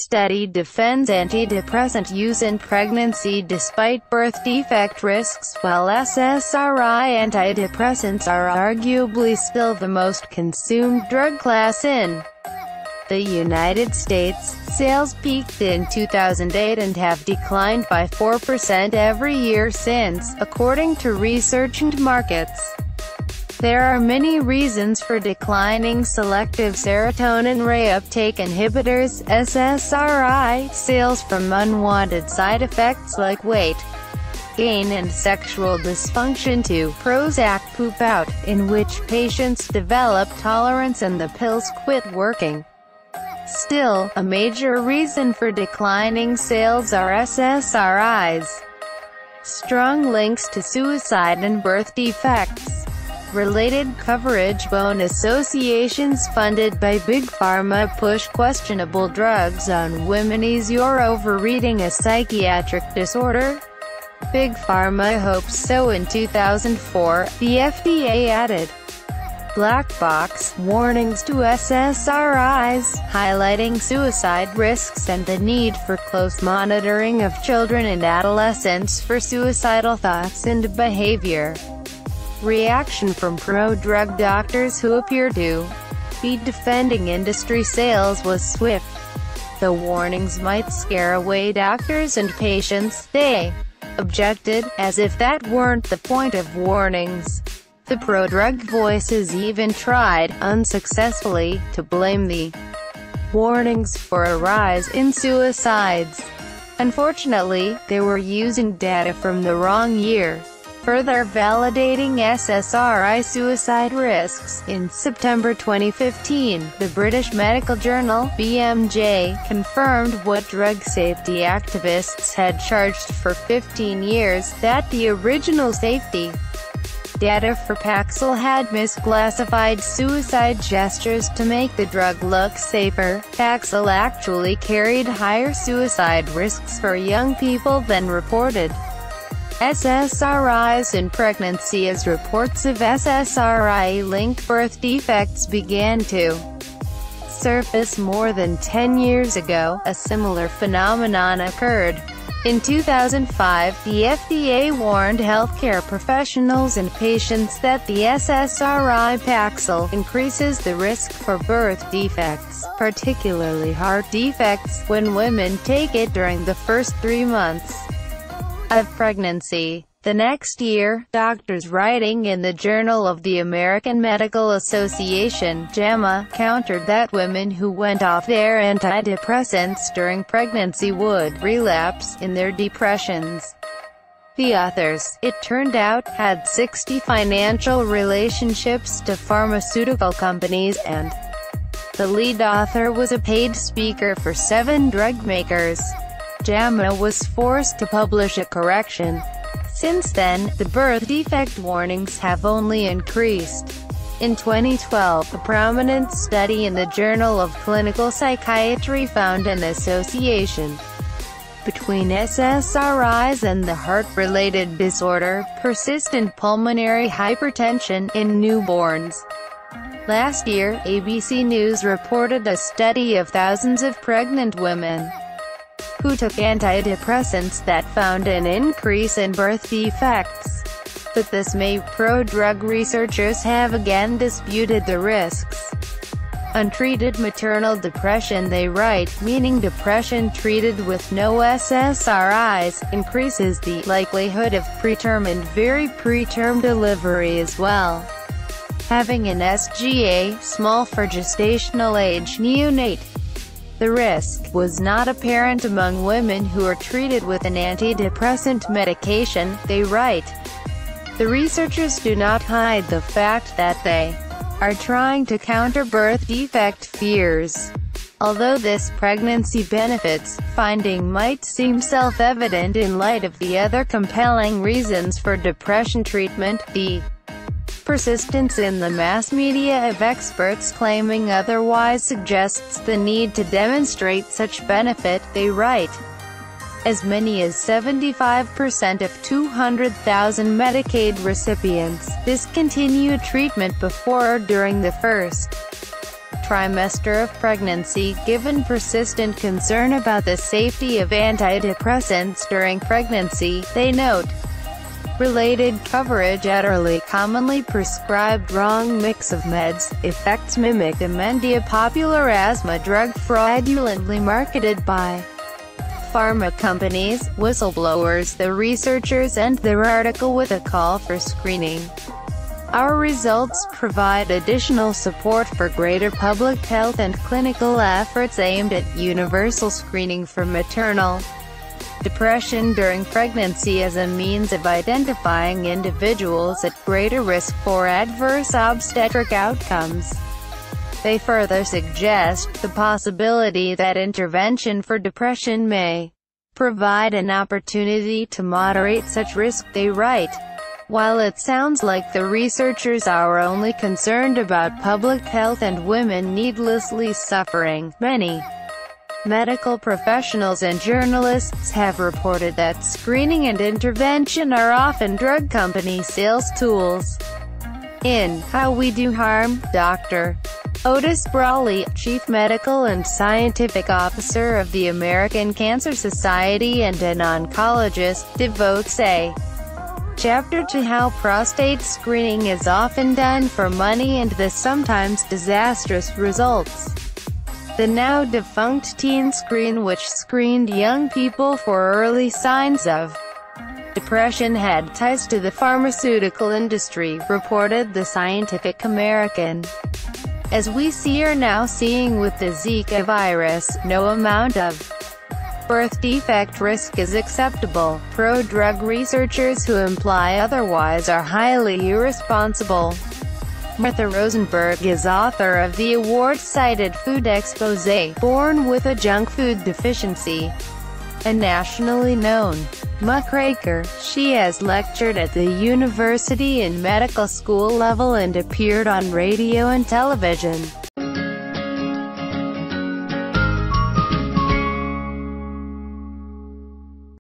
study defends antidepressant use in pregnancy despite birth defect risks. While SSRI antidepressants are arguably still the most consumed drug class in the United States, sales peaked in 2008 and have declined by 4% every year since, according to Research and Markets. There are many reasons for declining selective serotonin reuptake inhibitors (SSRI) sales, from unwanted side effects like weight gain and sexual dysfunction to Prozac poop out, in which patients develop tolerance and the pills quit working. Still, a major reason for declining sales are SSRIs' strong links to suicide and birth defects. Related coverage. Bone associations funded by Big Pharma push questionable drugs on women. Is your overeating a psychiatric disorder? Big Pharma hopes so. In 2004, the FDA added black box warnings to SSRIs, highlighting suicide risks and the need for close monitoring of children and adolescents for suicidal thoughts and behavior. Reaction from pro-drug doctors who appear to be defending industry sales was swift. The warnings might scare away doctors and patients, they objected, as if that weren't the point of warnings. The pro-drug voices even tried, unsuccessfully, to blame the warnings for a rise in suicides. Unfortunately, they were using data from the wrong year, further validating SSRI suicide risks. In September 2015, the British medical journal, BMJ, confirmed what drug safety activists had charged for 15 years, that the original safety data for Paxil had misclassified suicide gestures to make the drug look safer. Paxil actually carried higher suicide risks for young people than reported SSRIs in pregnancy. As reports of SSRI-linked birth defects began to surface more than 10 years ago, a similar phenomenon occurred. In 2005, the FDA warned healthcare professionals and patients that the SSRI Paxil increases the risk for birth defects, particularly heart defects, when women take it during the first 3 months of pregnancy. The next year, doctors writing in the Journal of the American Medical Association, JAMA, countered that women who went off their antidepressants during pregnancy would relapse in their depressions. The authors, it turned out, had 60 financial relationships to pharmaceutical companies, and the lead author was a paid speaker for 7 drug makers. JAMA was forced to publish a correction. Since then, the birth defect warnings have only increased. In 2012, a prominent study in the Journal of Clinical Psychiatry found an association between SSRIs and the heart-related disorder, persistent pulmonary hypertension, in newborns. Last year, ABC News reported a study of thousands of pregnant women who took antidepressants that found an increase in birth defects. But this May, pro-drug researchers have again disputed the risks. Untreated maternal depression, they write, meaning depression treated with no SSRIs, increases the likelihood of preterm and very preterm delivery as well. Having an SGA, small for gestational age neonate. The risk was not apparent among women who are treated with an antidepressant medication, they write. The researchers do not hide the fact that they are trying to counter birth defect fears. Although this pregnancy benefits finding might seem self-evident in light of the other compelling reasons for depression treatment, the persistence in the mass media of experts claiming otherwise suggests the need to demonstrate such benefit, they write. As many as 75% of 200,000 Medicaid recipients discontinue treatment before or during the first trimester of pregnancy, given persistent concern about the safety of antidepressants during pregnancy, they note. Related coverage at early commonly prescribed wrong mix of meds, effects mimic Dementia, popular asthma drug fraudulently marketed by pharma companies, whistleblowers, the researchers and their article with a call for screening. Our results provide additional support for greater public health and clinical efforts aimed at universal screening for maternal depression during pregnancy as a means of identifying individuals at greater risk for adverse obstetric outcomes. They further suggest the possibility that intervention for depression may provide an opportunity to moderate such risk, they write. While it sounds like the researchers are only concerned about public health and women needlessly suffering, many medical professionals and journalists have reported that screening and intervention are often drug company sales tools. In How We Do Harm, Dr. Otis Brawley, Chief Medical and Scientific Officer of the American Cancer Society and an oncologist, devotes a chapter to how prostate screening is often done for money and the sometimes disastrous results. The now-defunct Teen Screen, which screened young people for early signs of depression, had ties to the pharmaceutical industry, reported the Scientific American. As we are now seeing with the Zika virus, no amount of birth defect risk is acceptable. Pro-drug researchers who imply otherwise are highly irresponsible. Martha Rosenberg is author of the award-cited Food Exposé, Born with a Junk Food Deficiency, a nationally known muckraker. She has lectured at the university and medical school level and appeared on radio and television.